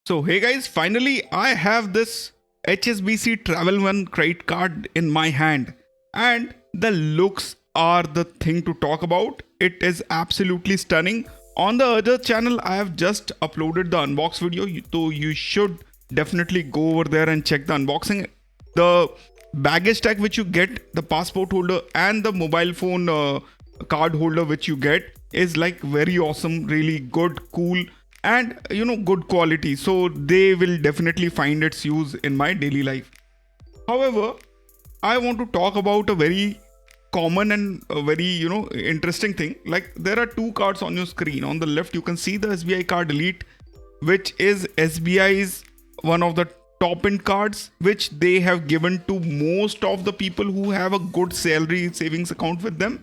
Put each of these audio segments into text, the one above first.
So hey guys, finally I have this HSBC TravelOne credit card in my hand, and the looks are the thing to talk about. It is absolutely stunning. On the other channel I have just uploaded the unbox video, so you should definitely go over there and check the unboxing. The baggage tag which you get, the passport holder and the mobile phone card holder which you get is like very awesome, really good, cool, and good quality, so they will definitely find its use in my daily life. However, I want to talk about a very common and a very interesting thing. Like, there are two cards on your screen. On the left you can see the SBI Card Elite, which is SBI's one of the top end cards, which they have given to most of the people who have a good salary savings account with them,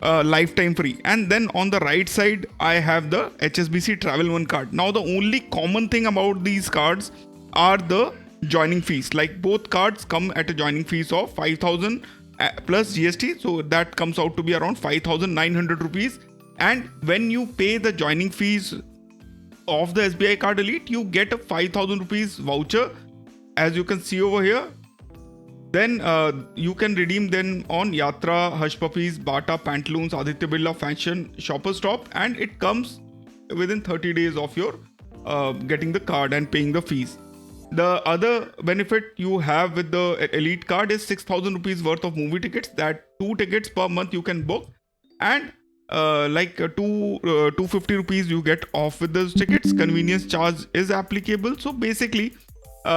lifetime free. And then on the right side I have the HSBC TravelOne card. Now the only common thing about these cards are the joining fees. Like, both cards come at a joining fees of 5,000 plus GST, so that comes out to be around 5,900 rupees. And when you pay the joining fees of the SBI Card Elite, you get a 5,000 rupees voucher, as you can see over here. Then you can redeem them on Yatra, Hush Puppies, Bata, Pantaloons, Aditya Birla Fashion, Shoppers Stop, and it comes within 30 days of your getting the card and paying the fees. The other benefit you have with the Elite card is 6,000 rupees worth of movie tickets. That 2 tickets per month you can book, and 250 rupees you get off with those tickets. Convenience charge is applicable. So basically,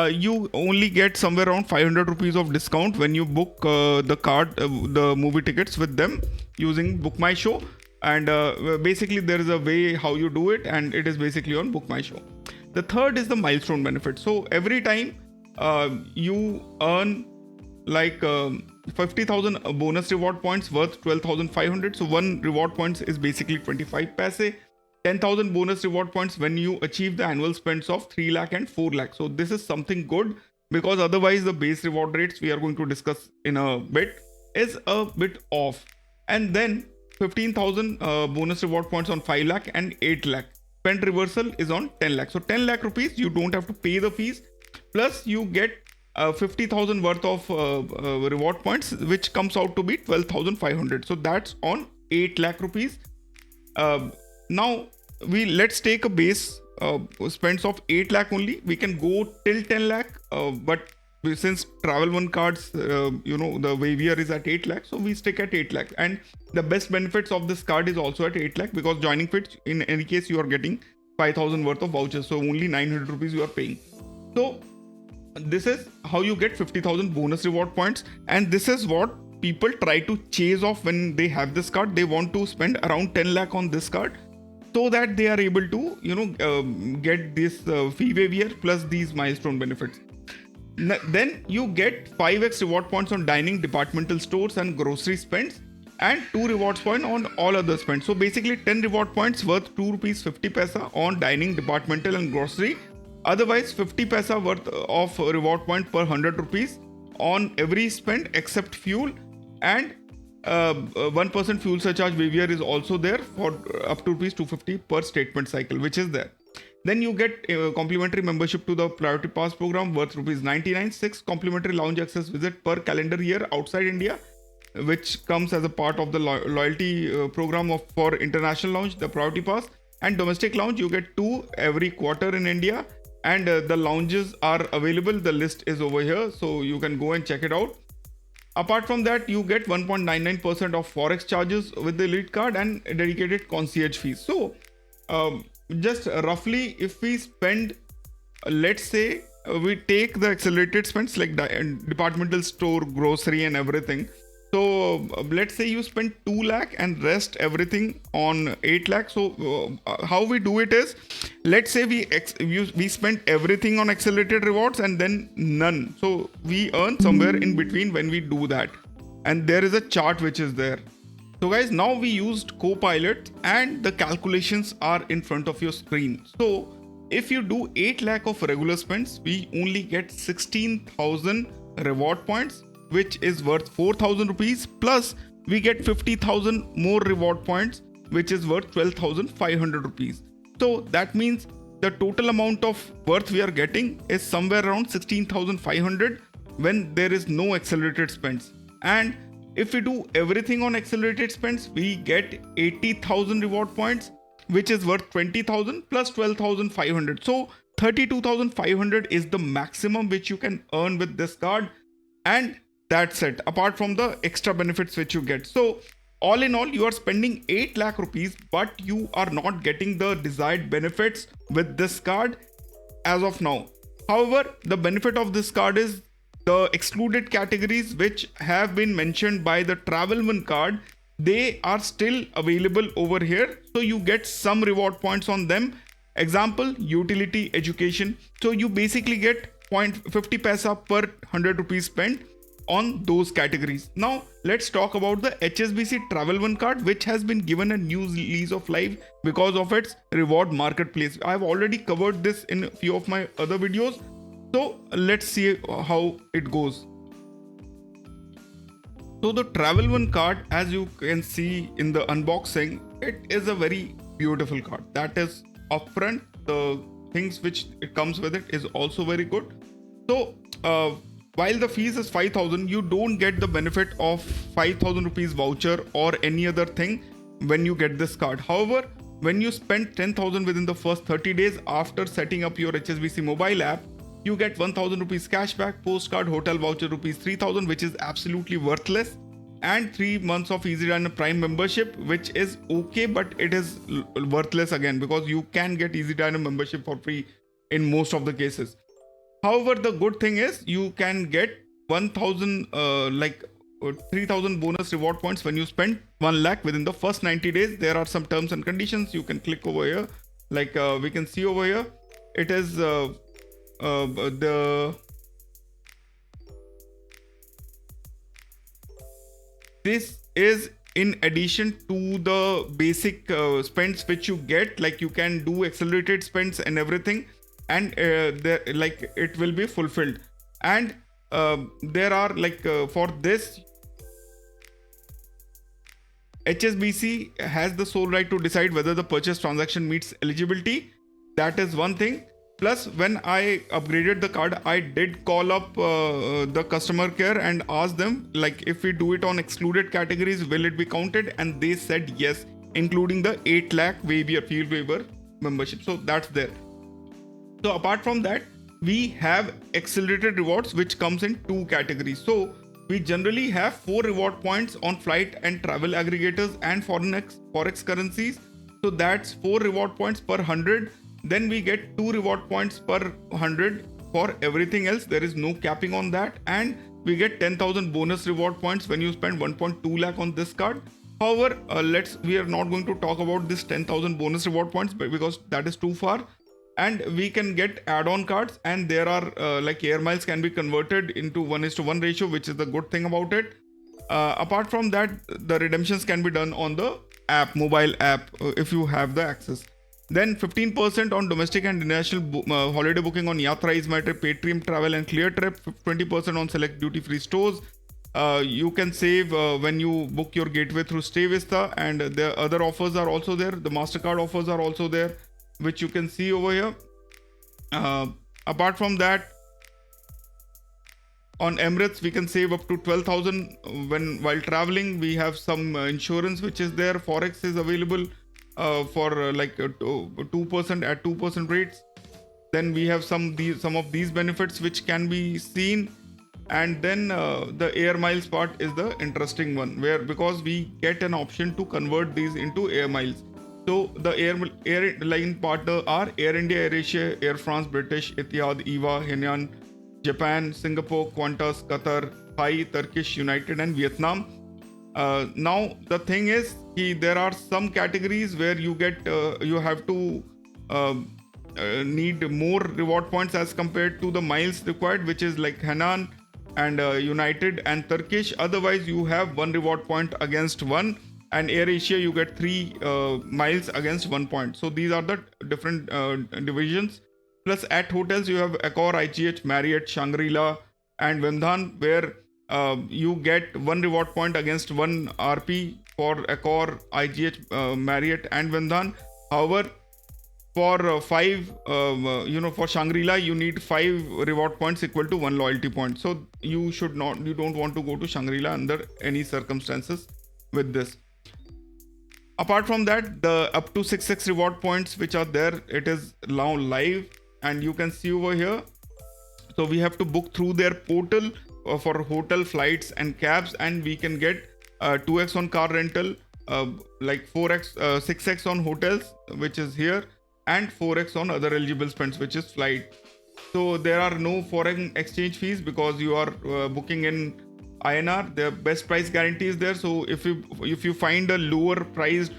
you only get somewhere around 500 rupees of discount when you book the movie tickets with them using Book My Show. And basically there is a way how you do it, and it is basically on Book My Show. The third is the milestone benefit. So every time you earn like 50,000 bonus reward points worth 12,500. So one reward points is basically 25 paise. 10,000 bonus reward points when you achieve the annual spends of 3 lakh and 4 lakh. So this is something good, because otherwise the base reward rates we are going to discuss in a bit is a bit off. And then 15,000 bonus reward points on 5 lakh and 8 lakh. Spend reversal is on 10 lakh. So 10 lakh rupees you don't have to pay the fees, plus you get 50,000 worth of reward points, which comes out to be 12,500. So that's on 8 lakh rupees. Now let's take a base spends of 8 lakh only. We can go till 10 lakh, but since TravelOne cards, the waiver is at 8 lakh, so we stick at 8 lakh. And the best benefits of this card is also at 8 lakh, because joining fit, in any case you are getting 5,000 worth of vouchers, so only 900 rupees you are paying. So this is how you get 50,000 bonus reward points, and this is what people try to chase off when they have this card. They want to spend around 10 lakh on this card, so that they are able to get this fee waiver plus these milestone benefits. Then you get 5x reward points on dining, departmental stores and grocery spends, and 2 rewards point on all other spends. So basically 10 reward points worth 2 rupees 50 paisa on dining, departmental and grocery. Otherwise 50 paisa worth of reward point per 100 rupees on every spend except fuel, and 1% fuel surcharge waiver is also there for up to rupees 250 per statement cycle, which is there. Then you get complimentary membership to the Priority Pass program worth rupees 99. 6 complimentary lounge access visit per calendar year outside India, which comes as a part of the loyalty program for international lounge, the Priority Pass. And domestic lounge you get 2 every quarter in India, and the lounges are available. The list is over here, so you can go and check it out. Apart from that, you get 1.99% of forex charges with the Elite card and dedicated concierge fees. So just roughly, if we spend, let's say we take the accelerated spends like departmental store, grocery and everything. So let's say you spend 2 lakh and rest everything on 8 lakh. So how we do it is, let's say we spend everything on accelerated rewards and then none. So we earn somewhere in between when we do that. And there is a chart which is there. So guys, now we used Copilot and the calculations are in front of your screen. So if you do 8 lakh of regular spends, we only get 16,000 reward points, which is worth 4,000 rupees, plus we get 50,000 more reward points, which is worth 12,500 rupees. So that means the total amount of worth we are getting is somewhere around 16,500 when there is no accelerated spends. And if we do everything on accelerated spends, we get 80,000 reward points, which is worth 20,000 plus 12,500. So 32,500 is the maximum which you can earn with this card, and that's it, apart from the extra benefits which you get. So all in all, you are spending 8 lakh rupees, but you are not getting the desired benefits with this card as of now. However, the benefit of this card is the excluded categories which have been mentioned by the TravelOne card, they are still available over here. So you get some reward points on them. Example, utility, education. So you basically get 0.50 paisa per 100 rupees spent on those categories. Now let's talk about the HSBC TravelOne card, which has been given a new lease of life because of its reward marketplace. I've already covered this in a few of my other videos, so let's see how it goes. So the TravelOne card, as you can see in the unboxing, it is a very beautiful card. That is upfront. The things which it comes with it is also very good. So while the fees is 5,000, you don't get the benefit of 5,000 rupees voucher or any other thing when you get this card. However, when you spend 10,000 within the first 30 days after setting up your HSBC mobile app, you get 1,000 rupees cashback, postcard, hotel voucher rupees 3,000, which is absolutely worthless, and 3 months of Easy Diner Prime membership, which is okay, but it is worthless again because you can get Easy Diner membership for free in most of the cases. However, the good thing is you can get 1,000 3,000 bonus reward points when you spend 1 lakh within the first 90 days. There are some terms and conditions. You can click over here, like we can see over here. It is this is in addition to the basic spends which you get, like you can do accelerated spends and everything, and it will be fulfilled. And there are for this, HSBC has the sole right to decide whether the purchase transaction meets eligibility. That is one thing. Plus, when I upgraded the card, I did call up the customer care and asked them, like, if we do it on excluded categories, will it be counted? And they said yes, including the 8 lakh field waiver membership. So that's there. So apart from that, we have accelerated rewards, which comes in 2 categories. So we generally have 4 reward points on flight and travel aggregators and forex currencies. So that's 4 reward points per 100. Then we get 2 reward points per 100 for everything else. There is no capping on that. And we get 10,000 bonus reward points when you spend 1.2 lakh on this card. However, we are not going to talk about this 10,000 bonus reward points because that is too far. And we can get add-on cards, and there are air miles can be converted into 1:1 ratio, which is the good thing about it. Apart from that, the redemptions can be done on the app, mobile app, if you have the access. Then 15% on domestic and international holiday booking on Yatra, Is My Trip, Paytm Travel and Clear Trip. 20% on select duty-free stores. You can save when you book your gateway through Stay Vista, and the other offers are also there. The MasterCard offers are also there, which you can see over here. Apart from that, on Emirates, we can save up to 12,000 while traveling. We have some insurance which is there. Forex is available for 2% at 2% rates. Then we have some of these benefits which can be seen. And then the air miles part is the interesting one, where because we get an option to convert these into air miles. So the airline partner are Air India, AirAsia, Air France, British, Etihad, EVA, Hainan, Japan, Singapore, Qantas, Qatar, Thai, Turkish, United and Vietnam. Now the thing is, there are some categories where you have to need more reward points as compared to the miles required, which is like Hainan and United and Turkish. Otherwise, you have 1 reward point against 1. And AirAsia, you get 3 miles against 1 point. So these are the different divisions. Plus at hotels, you have Accor, IGH, Marriott, Shangri-La and Vemdhan, where you get 1 reward point against 1 RP for Accor, IGH, Marriott and Vemdhan. However, for for Shangri-La, you need 5 reward points equal to 1 loyalty point. So you don't want to go to Shangri-La under any circumstances with this. Apart from that, the up to 6x reward points which are there, it is now live, and you can see over here. So we have to book through their portal for hotel, flights and cabs, and we can get 2x on car rental, like 4x 6x on hotels, which is here, and 4x on other eligible spends, which is flight. So there are no foreign exchange fees because you are booking in INR. The best price guarantee is there. So if you find a lower priced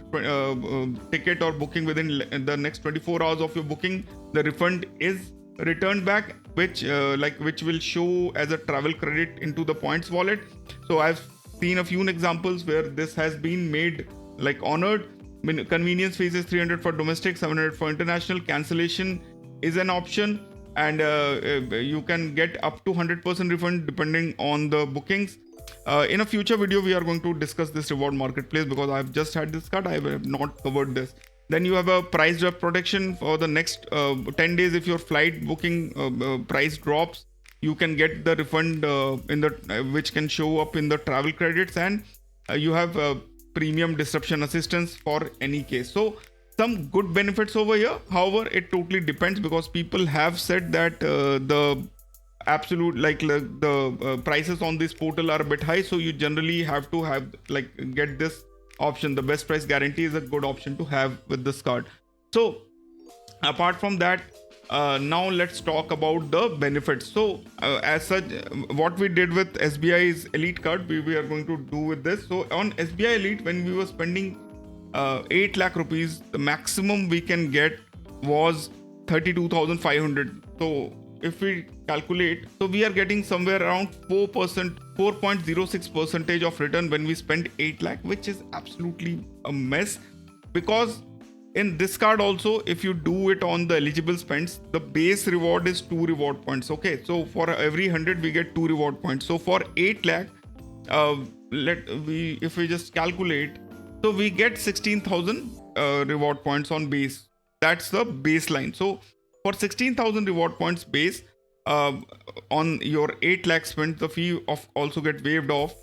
ticket or booking within the next 24 hours of your booking, the refund is returned back, which will show as a travel credit into the points wallet. So I've seen a few examples where this has been made like honored. Convenience fees is 300 for domestic, 700 for international. Cancellation is an option, and you can get up to 100% refund depending on the bookings. In a future video, we are going to discuss this reward marketplace because I've just had this card. I have not covered this. Then you have a price drop protection for the next 10 days. If your flight booking price drops, you can get the refund which can show up in the travel credits, and you have premium disruption assistance for any case. So some good benefits over here. However, it totally depends because people have said that the absolute the prices on this portal are a bit high, so you generally have to have get this option. The best price guarantee is a good option to have with this card. So apart from that, now let's talk about the benefits. So as such, what we did with SBI's Elite card, we are going to do with this. So on SBI Elite, when we were spending 8 lakh rupees, the maximum we can get was 32,500. So if we calculate, so we are getting somewhere around 4.06% of return when we spend 8 lakh, which is absolutely a mess. Because in this card also, if you do it on the eligible spends, the base reward is 2 reward points. Okay, so for every 100 we get 2 reward points. So for 8 lakh, if we just calculate, so we get 16,000 reward points on base. That's the baseline. So for 16,000 reward points base, on your 8 lakh spend, the fee also get waived off.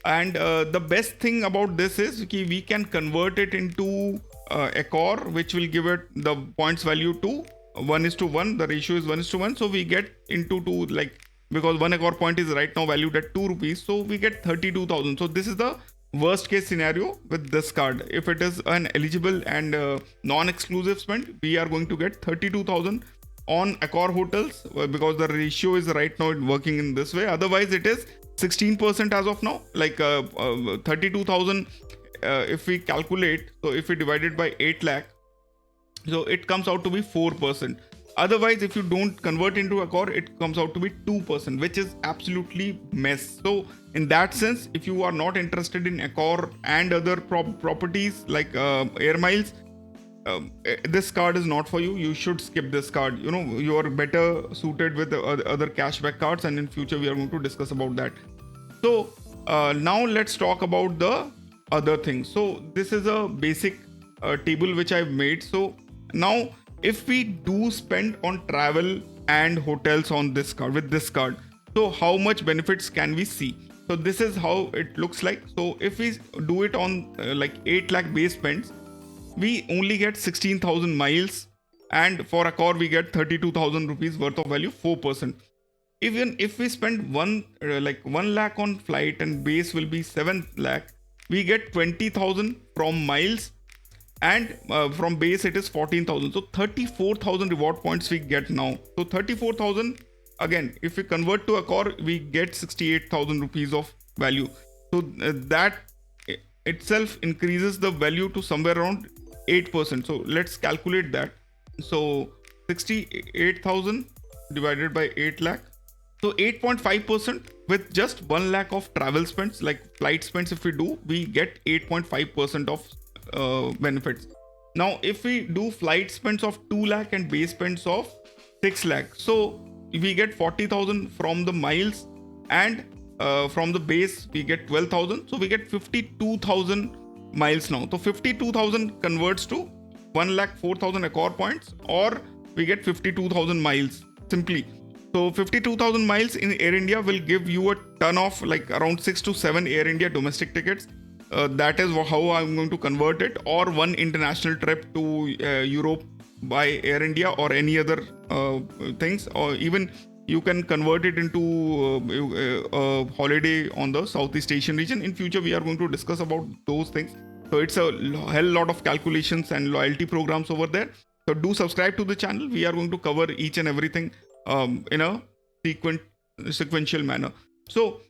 And the best thing about this is we can convert it into Accor, which will give it the points value to 1:1. The ratio is 1:1. So we get into 2, because 1 Accor point is right now valued at 2 rupees. So we get 32,000. So this is the worst case scenario with this card. If it is an eligible and non-exclusive spend, we are going to get 32,000 on Accor hotels because the ratio is right now working in this way. Otherwise it is 16% as of now, 32,000 if we calculate. So if we divide it by 8 lakh, so it comes out to be 4%. Otherwise, if you don't convert into Accor, it comes out to be 2%, which is absolutely mess. So in that sense, if you are not interested in Accor and other properties like air miles, this card is not for you. You should skip this card. You are better suited with the other cashback cards, and in future we are going to discuss about that. So now let's talk about the other things. So this is a basic table which I've made. So now if we do spend on travel and hotels on this card, with this card, so how much benefits can we see? So this is how it looks like. So if we do it on 8 lakh base spends, we only get 16,000 miles, and for Accor we get 32,000 rupees worth of value, 4%. Even if we spend 1 lakh on flight and base will be 7 lakh, we get 20,000 from miles, and from base it is 14,000. So 34,000 reward points we get now. So 34,000, again, if we convert to Accor, we get 68,000 rupees of value. So that itself increases the value to somewhere around 8%. So let's calculate that. So 68,000 divided by 8 lakh. So 8.5% with just 1 lakh of travel spends, like flight spends. If we do, we get 8.5% of benefits. Now if we do flight spends of 2 lakh and base spends of 6 lakh, so we get 40,000 from the miles, and from the base we get 12,000. So we get 52,000 miles now. So 52,000 converts to 1,04,000 Accor points, or we get 52,000 miles simply. So 52,000 miles in Air India will give you a ton of like around 6 to 7 Air India domestic tickets. That is how I'm going to convert it, or one international trip to Europe by Air India, or any other things, or even you can convert it into a holiday on the Southeast Asian region. In future, we are going to discuss about those things. So it's a hell lot of calculations and loyalty programs over there. So do subscribe to the channel. We are going to cover each and everything in a sequential manner. So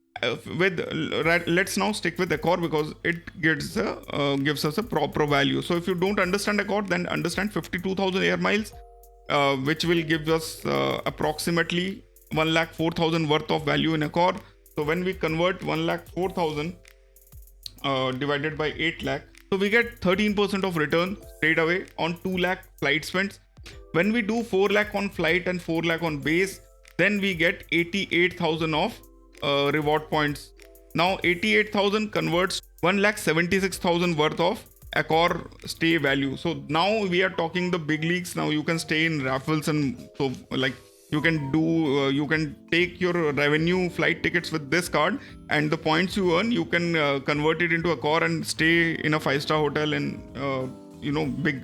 let's now stick with Accor, because it gives us a proper value. So if you don't understand Accor, then understand 52,000 air miles, which will give us approximately 1,04,000 worth of value in Accor. So when we convert 1,04,000 divided by 8 lakh, so we get 13% of return straight away on 2 lakh flight spends. When we do 4 lakh on flight and 4 lakh on base, then we get 88,000 of reward points. Now 88,000 converts 1,76,000 worth of Accor stay value. So now we are talking the big leagues. Now you can stay in raffles, and so like you can take your revenue flight tickets with this card, and the points you earn, you can convert it into Accor and stay in a 5-star hotel in big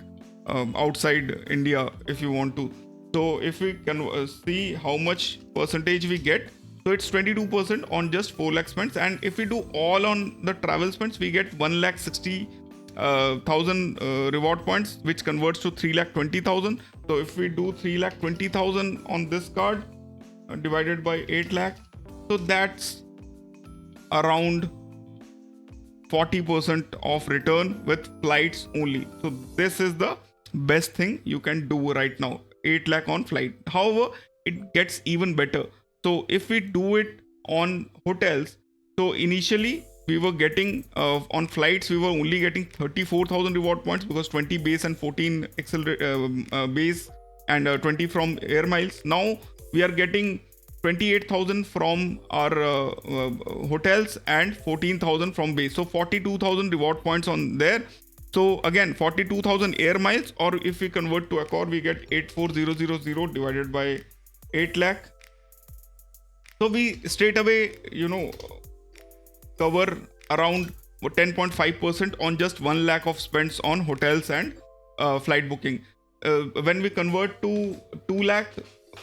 outside India if you want to. So if we can see how much percentage we get, so it's 22% on just 4 lakh spends, and if we do all on the travel spends, we get 1,60,000 reward points, which converts to 3,20,000. So if we do 3,20,000 on this card divided by 8 lakh, so that's around 40% of return with flights only. So this is the best thing you can do right now, 8 lakh on flight. However, it gets even better. So if we do it on hotels, so initially we were getting on flights, we were only getting 34,000 reward points, because 20 base and 14 base and 20 from air miles. Now we are getting 28,000 from our hotels and 14,000 from base. So 42,000 reward points on there. So again, 42,000 air miles, or if we convert to Accor, we get 84,000 divided by 8 lakh. So we straight away, cover around 10.5% on just 1 lakh of spends on hotels and flight booking. When we convert to 2 lakh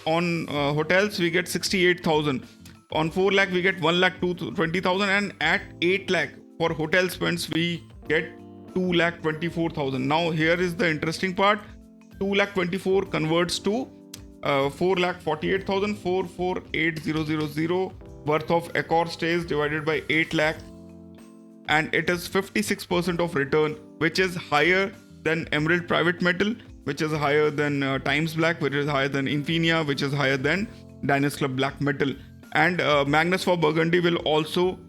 on hotels, we get 68,000. On 4 lakh, we get 1,20,000, and at 8 lakh for hotel spends, we get 2,24,000. Now here is the interesting part. 2,24,000 converts to 4,48,000, 4,48,000 worth of Accor stays divided by 8 lakh, and it is 56% of return, which is higher than Emerald Private Metal, which is higher than Times Black, which is higher than Infinia, which is higher than Diners Club Black Metal, and Magnus for Burgundy will also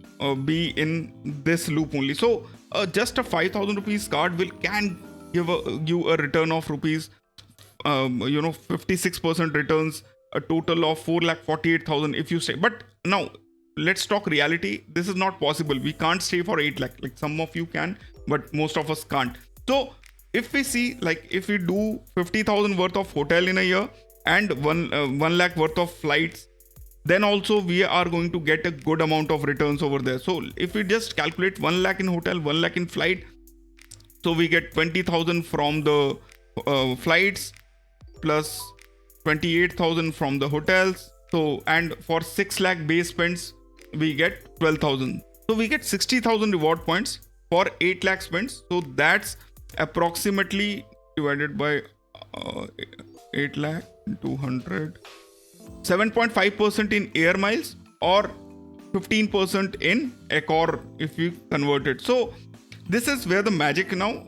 be in this loop only. So just a 5,000 rupees card can give you a return of rupees 56% returns, a total of 4,48,000 if you stay. But now let's talk reality. This is not possible. We can't stay for 8 lakh. Like some of you can, but most of us can't. So if we see, like if we do 50,000 worth of hotel in a year and 1 lakh worth of flights, then also we are going to get a good amount of returns over there. So if we just calculate 1 lakh in hotel, 1 lakh in flight, so we get 20,000 from the flights plus 28,000 from the hotels. So, and for 6 lakh base spends, we get 12,000. So we get 60,000 reward points for 8 lakh spends. So that's approximately divided by 8 lakh 200, 7.5% in air miles, or 15% in Accor if we convert it. So this is where the magic now.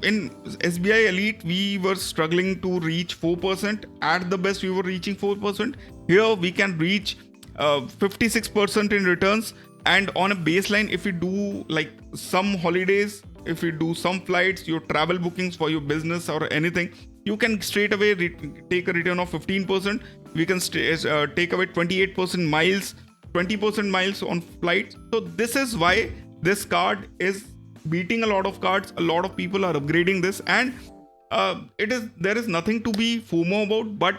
In SBI Elite, we were struggling to reach 4%. At the best, we were reaching 4%. Here, we can reach 56% in returns. And on a baseline, if we do like some holidays, if we do some flights, your travel bookings for your business or anything, you can straight away take a return of 15%. We can take away 28% miles, 20% miles on flights. So this is why this card is beating a lot of cards. A lot of people are upgrading this, and there is nothing to be FOMO about, but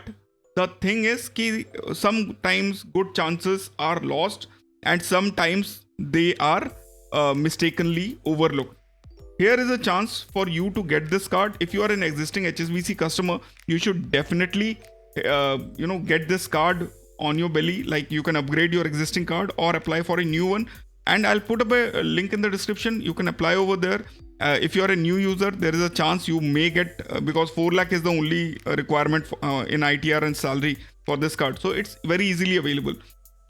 the thing is कि sometimes good chances are lost and sometimes they are mistakenly overlooked. Here is a chance for you to get this card. If you are an existing HSBC customer, you should definitely get this card on your belly. Like, you can upgrade your existing card or apply for a new one, and I'll put up a link in the description. You can apply over there. If you are a new user, there is a chance you may get, because 4 lakh is the only requirement in ITR and salary for this card, so it's very easily available.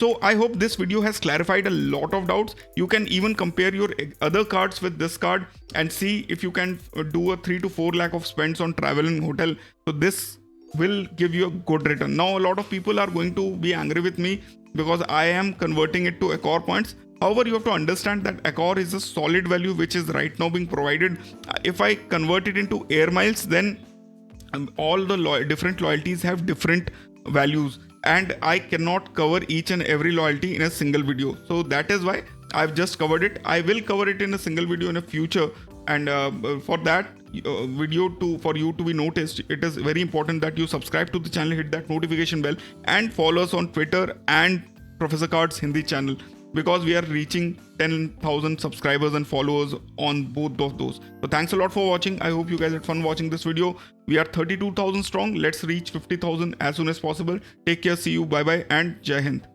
So I hope this video has clarified a lot of doubts. You can even compare your other cards with this card and see if you can do a 3 to 4 lakh of spends on travel and hotel. So this will give you a good return. Now, a lot of people are going to be angry with me because I am converting it to Accor points. However, you have to understand that Accor is a solid value which is right now being provided. If I convert it into air miles, then all the different loyalties have different values, and I cannot cover each and every loyalty in a single video. So that is why I've just covered it. I will cover it in a single video in the future, and for that video for you to be noticed, it is very important that you subscribe to the channel, hit that notification bell, and follow us on Twitter and Professor Cardz Hindi channel, because we are reaching 10,000 subscribers and followers on both of those. So thanks a lot for watching. I hope you guys had fun watching this video. We are 32,000 strong. Let's reach 50,000 as soon as possible. Take care. See you. Bye bye and Jai Hind.